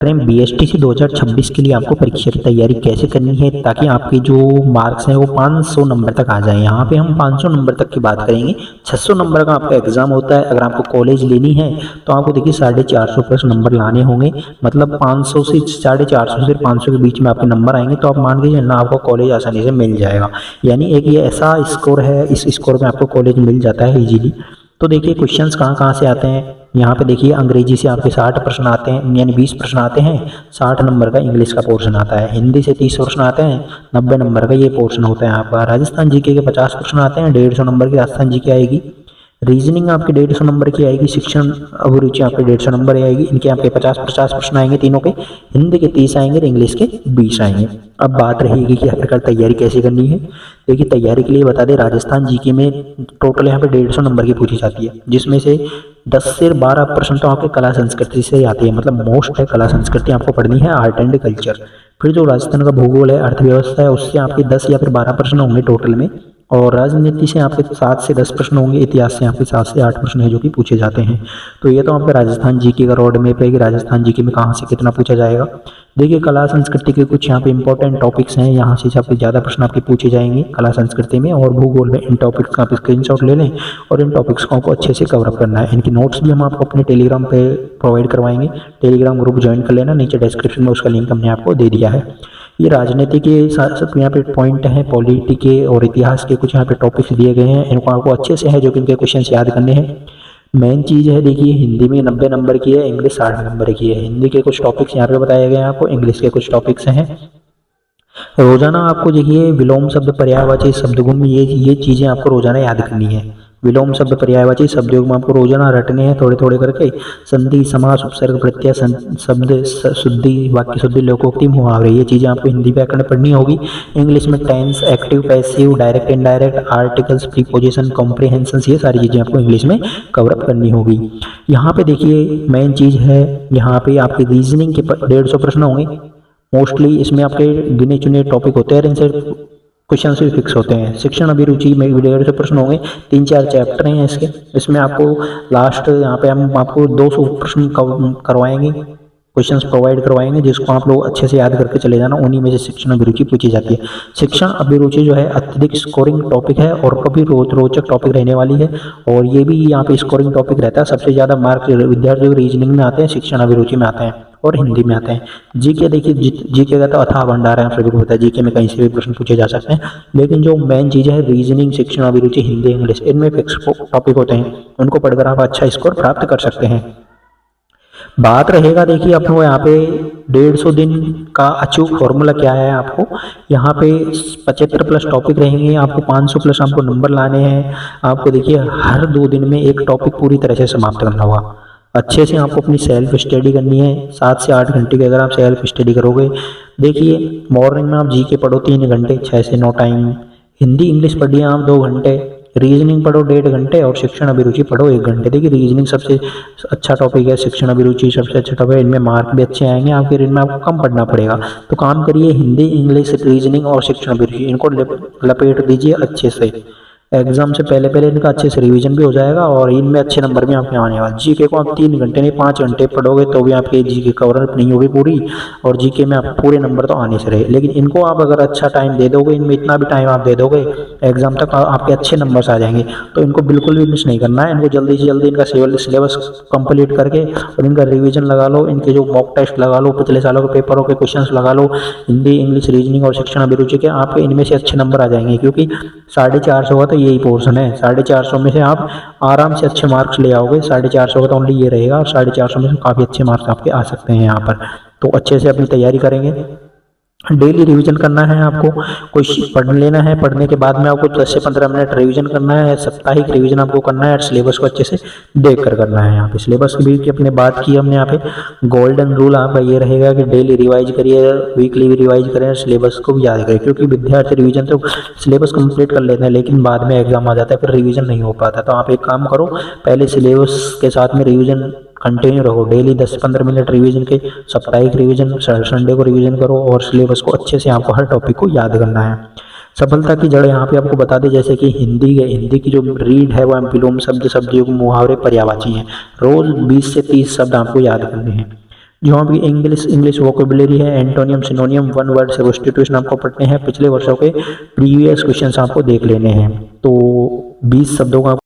करें बीएसटीसी 2026 के लिए आपको परीक्षा की तैयारी कैसे करनी है ताकि आपके जो मार्क्स हैं वो 500 नंबर तक आ जाएं। यहाँ पे हम 500 नंबर तक की बात करेंगे। 600 नंबर का आपका एग्जाम होता है। अगर आपको कॉलेज लेनी है तो आपको देखिए 450 प्लस नंबर लाने होंगे, मतलब 500 से 450 से 500 के बीच में आपके नंबर आएंगे तो आप मान के चलना आपको कॉलेज आसानी से मिल जाएगा। यानी एक ये ऐसा स्कोर है, इस स्कोर में आपको कॉलेज मिल जाता है इजीली। तो देखिए क्वेश्चंस कहाँ कहाँ से आते हैं। यहाँ पे देखिए अंग्रेजी से आपके 60 प्रश्न आते हैं, यानी 20 प्रश्न आते हैं। 60 नंबर का इंग्लिश का पोर्शन आता है। हिंदी से 30 प्रश्न आते हैं, 90 नंबर का ये पोर्शन होता है आपका। राजस्थान जीके के 50 प्रश्न आते हैं, 150 नंबर की राजस्थान जीके आएगी। रीजनिंग आपकी 150 नंबर की आएगी। शिक्षण अभिरुचि आपकी 150 नंबर की आएगी। इनके आपके 50 प्रश्न आएंगे तीनों के। हिंदी के 30 आएंगे और इंग्लिश के 20 आएंगे। अब बात रहेगी कि आखिरकार तैयारी कैसे करनी है। देखिए तैयारी के लिए बता दें, राजस्थान जीके में टोटल यहाँ पे 150 नंबर की पूछी जाती है, जिसमें से 10 से 12 प्रश्न तो आपके कला संस्कृति से आती है, मतलब मोस्ट है कला संस्कृति आपको पढ़नी है, आर्ट एंड कल्चर। फिर जो राजस्थान का भूगोल है, अर्थव्यवस्था है, उससे आपके 10 या फिर 12 प्रश्न होंगे टोटल में। और राजनीति से आपके 7 से 10 प्रश्न होंगे। इतिहास से आपके 7 से 8 प्रश्न है जो कि पूछे जाते हैं। तो ये तो आपका राजस्थान जीके का रोड मैप है कि राजस्थान जीके में कहाँ से कितना पूछा जाएगा। देखिए कला संस्कृति के कुछ यहाँ पे इंपॉर्टेंट टॉपिक्स हैं, यहाँ से आपके ज़्यादा प्रश्न आपके पूछे जाएंगे कला संस्कृति में और भूगोल में। इन टॉपिक्स का आप स्क्रीनशॉट ले लें और इन टॉपिक्स को आपको अच्छे से कवर अप करना है। इनकी नोट्स भी हम आपको अपने टेलीग्राम पे प्रोवाइड करवाएंगे। टेलीग्राम ग्रुप ज्वाइन कर लेना, नीचे डिस्क्रिप्शन में उसका लिंक हमने आपको दे दिया है। ये राजनीति के सब यहाँ पे पॉइंट हैं, पॉलिटी के और इतिहास के कुछ यहाँ पे टॉपिक्स दिए गए हैं। इनको आपको अच्छे से है जो कि इनके क्वेश्चन याद करने हैं। मेन चीज़ है देखिए, हिंदी में 90 नंबर की है, इंग्लिश 60 नंबर की है। हिंदी के कुछ टॉपिक्स यहाँ पे बताए गए हैं आपको, इंग्लिश के कुछ टॉपिक्स हैं। रोजाना आपको देखिए विलोम शब्द, पर्यायवाची शब्दगुण में ये चीज़ें आपको रोजाना याद करनी है। विलोम शब्द, पर्यायवाची शब्दों में आपको रोजाना रटने हैं थोड़े थोड़े करके। संधि, समास, उपसर्ग, प्रत्यय, शब्द शुद्धि, वाक्य शुद्धि, लोकोक्ति, मुहावरे, ये चीज़ें आपको हिंदी व्याकरण पढ़नी होगी। इंग्लिश में tense, active, passive, direct, indirect, articles, preposition, comprehensions, ये सारी चीज़ें आपको इंग्लिश में कवर अप करनी होगी। यहाँ पे देखिए मेन चीज़ है, यहाँ पे आपके रीजनिंग के 150 प्रश्न होंगे। मोस्टली इसमें आपके गिने चुने टॉपिक होते हैं, इनसे क्वेश्चन भी फिक्स होते हैं। शिक्षण अभिरुचि में 150 प्रश्न होंगे, 3-4 चैप्टर हैं इसके। इसमें आपको लास्ट यहाँ पे हम आपको 200 प्रश्न करवाएंगे, क्वेश्चंस प्रोवाइड करवाएंगे, जिसको आप लोग अच्छे से याद करके चले जाना। उन्हीं में से शिक्षण अभिरुचि पूछी जाती है। शिक्षण अभिरुचि जो है अत्यधिक स्कोरिंग टॉपिक है और काफी रोचक टॉपिक रहने वाली है। और ये भी यहाँ पे स्कोरिंग टॉपिक रहता है। सबसे ज़्यादा मार्क विद्यार्थियों रीजनिंग में आते हैं, शिक्षण अभिरुचि में आते हैं और हिंदी में आते हैं। जीके देखिए, जीके का तो अथाह भंडार है, आप सभी को पता है। जीके में कहीं से भी प्रश्न पूछे जा सकते हैं, लेकिन जो मेन चीज़ है रीजनिंग, शिक्षण अभिरुचि, हिंदी, इंग्लिश, इनमें फिक्स टॉपिक होते हैं। उनको पढ़कर आप अच्छा स्कोर प्राप्त कर सकते हैं। बात रहेगा देखिए अपने यहाँ पे 150 दिन का अचूक फॉर्मूला क्या है। आपको यहाँ पे 75 प्लस टॉपिक रहेंगे, आपको 500 प्लस आपको नंबर लाने हैं। आपको देखिए हर 2 दिन में एक टॉपिक पूरी तरह से समाप्त करना होगा। अच्छे से आपको अपनी सेल्फ स्टडी करनी है। 7 से 8 घंटे की अगर आप सेल्फ स्टडी करोगे, देखिए मॉर्निंग में आप जीके पढ़ो 3 घंटे, 6 से 9 टाइम। हिंदी इंग्लिश पढ़िए आप 2 घंटे, रीजनिंग पढ़ो 1.5 घंटे और शिक्षण अभिरुचि पढ़ो 1 घंटे। देखिए रीजनिंग सबसे अच्छा टॉपिक है, शिक्षण अभिरुचि सबसे अच्छा टॉपिक है। इनमें मार्क भी अच्छे आएंगे आपके, इनमें आपको कम पढ़ना पड़ेगा। तो काम करिए, हिंदी, इंग्लिश, रीजनिंग और शिक्षण अभिरुचि इनको लपेट दीजिए अच्छे से। एग्जाम से पहले इनका अच्छे से रिवीजन भी हो जाएगा और इनमें अच्छे नंबर भी आपके आने वाले। जीके को आप 3 घंटे नहीं 5 घंटे पढ़ोगे तो भी आपके जीके कवर नहीं होगी पूरी, और जीके में आप पूरे नंबर तो आने से रहे। लेकिन इनको आप अगर अच्छा टाइम दे दोगे, इनमें इतना भी टाइम आप दे दोगे, एग्जाम तक आपके अच्छे नंबर्स आ जाएंगे। तो इनको बिल्कुल भी मिस नहीं करना है। इनको जल्दी से जल्दी इनका सिलेबस कंप्लीट करके और इनका रिविजन लगा लो। इनके जो मॉक टेस्ट लगा लो, पिछले सालों के पेपरों के क्वेश्चन लगा लो, हिंदी, इंग्लिश, रीजनिंग और शिक्षण अभिरुचि के, आपके इनमें से अच्छे नंबर आ जाएंगे। क्योंकि 450 का तो यही पोर्शन है। 450 में से आप आराम से अच्छे मार्क्स ले आओगे। 450 का तो ओनली ये रहेगा और 450 में से काफ़ी अच्छे मार्क्स आपके आ सकते हैं यहाँ पर। तो अच्छे से अपनी तैयारी करेंगे। डेली रिवीजन करना है आपको, कुछ पढ़ लेना है। पढ़ने के बाद में आपको 10 से 15 मिनट रिवीजन करना है। साप्ताहिक रिवीजन आपको करना है। सिलेबस को अच्छे से देख कर करना है। यहाँ पे सिलेबस की भी अपने बात की हमने। यहाँ पे गोल्डन रूल आपका ये रहेगा कि डेली रिवाइज करिए, वीकली भी रिवाइज करें, सिलेबस को भी याद करें। क्योंकि विद्यार्थी रिवीजन तो सिलेबस कंप्लीट कर लेते हैं, लेकिन बाद में एग्जाम आ जाता है, फिर रिवीजन नहीं हो पाता। तो आप एक काम करो, पहले सिलेबस के साथ में रिवीजन कंटिन्यू रहो। डेली 10 से 15 मिनट रिवीजन के, साप्ताहिक रिवीजन, संडे को रिवीजन करो और सिलेबस को अच्छे से आपको हर टॉपिक को याद करना है। सफलता की जड़ यहाँ पे आपको बता दें, जैसे कि हिंदी है, हिंदी की जो रीड है वो विलोम शब्द, शब्दों, मुहावरे, पर्यायवाची हैं। रोज 20 से 30 शब्द आपको याद करने हैं। जो यहाँ पे इंग्लिश वोकेबुलरी है, एंटोनियम, सिनोनियम, वन वर्ड सब्स्टिट्यूशन आपको पढ़ने हैं, पिछले वर्षों के प्रीवियस क्वेश्चंस आपको देख लेने हैं। तो 20 शब्दों का